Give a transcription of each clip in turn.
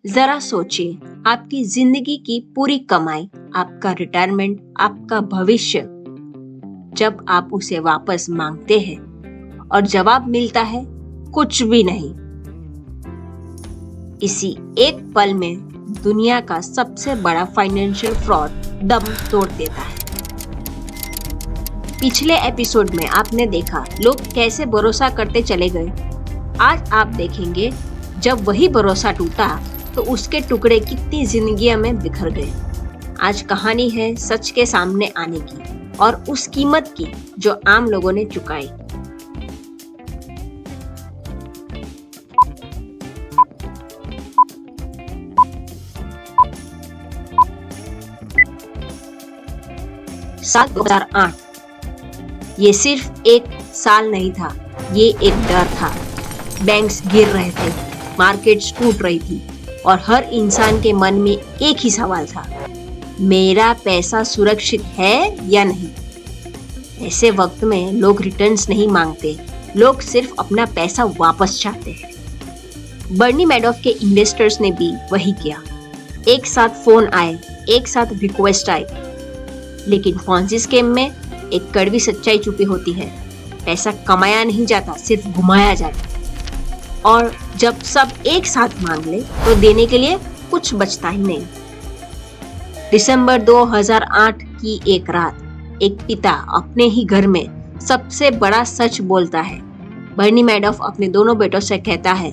जरा सोचिए, आपकी जिंदगी की पूरी कमाई, आपका रिटायरमेंट, आपका भविष्य, जब आप उसे वापस मांगते हैं और जवाब मिलता है कुछ भी नहीं। इसी एक पल में दुनिया का सबसे बड़ा फाइनेंशियल फ्रॉड दम तोड़ देता है। पिछले एपिसोड में आपने देखा लोग कैसे भरोसा करते चले गए। आज आप देखेंगे जब वही भरोसा टूटा तो उसके टुकड़े कितनी जिंदगियों में बिखर गए। आज कहानी है सच के सामने आने की और उस कीमत की जो आम लोगों ने चुकाई। साल 2008 ये सिर्फ एक साल नहीं था, ये एक डर था। बैंक्स गिर रहे थे, मार्केट्स टूट रही थी और हर इंसान के मन में एक ही सवाल था, मेरा पैसा सुरक्षित है या नहीं। ऐसे वक्त में लोग रिटर्न्स नहीं मांगते, लोग सिर्फ अपना पैसा वापस चाहते हैं। बर्नी मैडॉफ के इन्वेस्टर्स ने भी वही किया। एक साथ फोन आए, एक साथ रिक्वेस्ट आए, लेकिन पॉन्जी स्कीम में एक कड़वी सच्चाई छुपी होती है। पैसा कमाया नहीं जाता, सिर्फ घुमाया जाता। और जब सब एक साथ मांग ले तो देने के लिए कुछ बचता ही नहीं। दिसंबर 2008 की एक रात एक पिता अपने ही घर में सबसे बड़ा सच बोलता है। बर्नी मैडॉफ अपने दोनों बेटों से कहता है,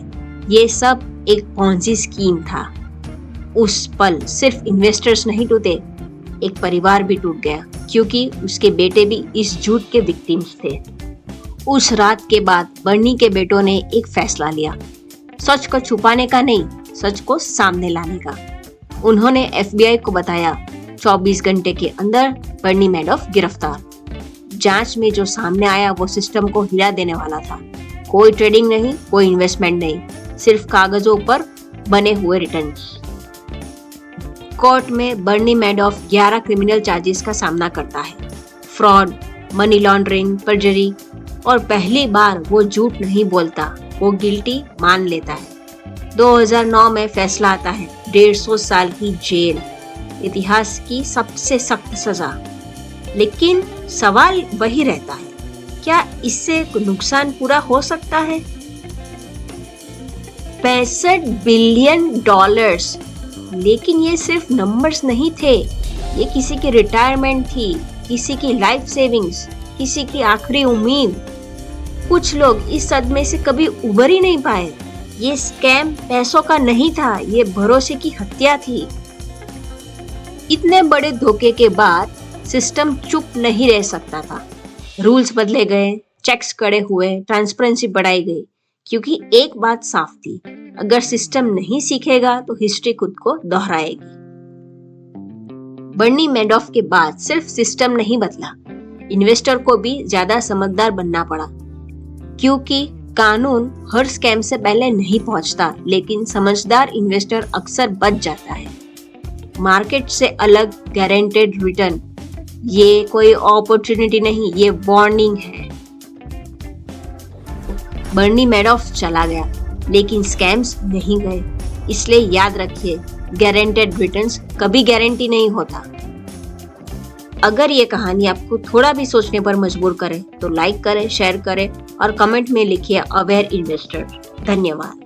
ये सब एक पॉन्जी स्कीम था। उस पल सिर्फ इन्वेस्टर्स नहीं टूटे, एक परिवार भी टूट गया, क्योंकि उसके बेटे भी इस झूठ के विक्टिम्स थे। उस रात के बाद बर्नी के बेटों ने एक फैसला लिया, सच को छुपाने का नहीं, सच को सामने लाने का। उन्होंने FBI को बताया। 24 घंटे के अंदर बर्नी मैडॉफ गिरफ्तार। जांच में जो सामने आया वो सिस्टम को हिला देने वाला था। कोई ट्रेडिंग नहीं, कोई इन्वेस्टमेंट नहीं, सिर्फ कागजों पर बने हुए रिटर्न्स। कोर्ट में बर्नी मैडॉफ 11 क्रिमिनल चार्जेस का सामना करता है। फ्रॉड, मनी लॉन्ड्रिंग, परजरी, और पहली बार वो झूठ नहीं बोलता, वो गिल्टी मान लेता है। 2009 में फैसला आता है, 150 साल की जेल, इतिहास की सबसे सख्त सजा। लेकिन सवाल वही रहता है, क्या इससे नुकसान पूरा हो सकता है? 65 बिलियन डॉलर्स। लेकिन ये सिर्फ नंबर्स नहीं थे, ये किसी की रिटायरमेंट थी, किसी की लाइफ सेविंग्स, किसी की आखिरी उम्मीद। कुछ लोग इस सदमे से कभी उबर ही नहीं पाए। ये स्कैम पैसों का नहीं था, ये भरोसे की हत्या थी। इतने बड़े धोखे के बाद सिस्टम चुप नहीं रह सकता था। रूल्स बदले गए, चेक्स कड़े हुए, ट्रांसपेरेंसी बढ़ाई गई, क्योंकि एक बात साफ थी, अगर सिस्टम नहीं सीखेगा तो हिस्ट्री खुद को दोहराएगी। बर्नी मैडॉफ के बाद सिर्फ सिस्टम नहीं बदला, इन्वेस्टर को भी ज्यादा समझदार बनना पड़ा, क्योंकि कानून हर स्कैम से पहले नहीं पहुंचता, लेकिन समझदार इन्वेस्टर अक्सर बच जाता है। मार्केट से अलग गारंटेड रिटर्न, ये कोई अपॉर्चुनिटी नहीं, ये वार्निंग है। बर्नी मैडॉफ चला गया, लेकिन स्कैम्स नहीं गए। इसलिए याद रखिए, गारंटेड रिटर्न्स कभी गारंटी नहीं होता। अगर ये कहानी आपको थोड़ा भी सोचने पर मजबूर करे तो लाइक करें, शेयर करें और कमेंट में लिखिए अवेयर इन्वेस्टर। धन्यवाद।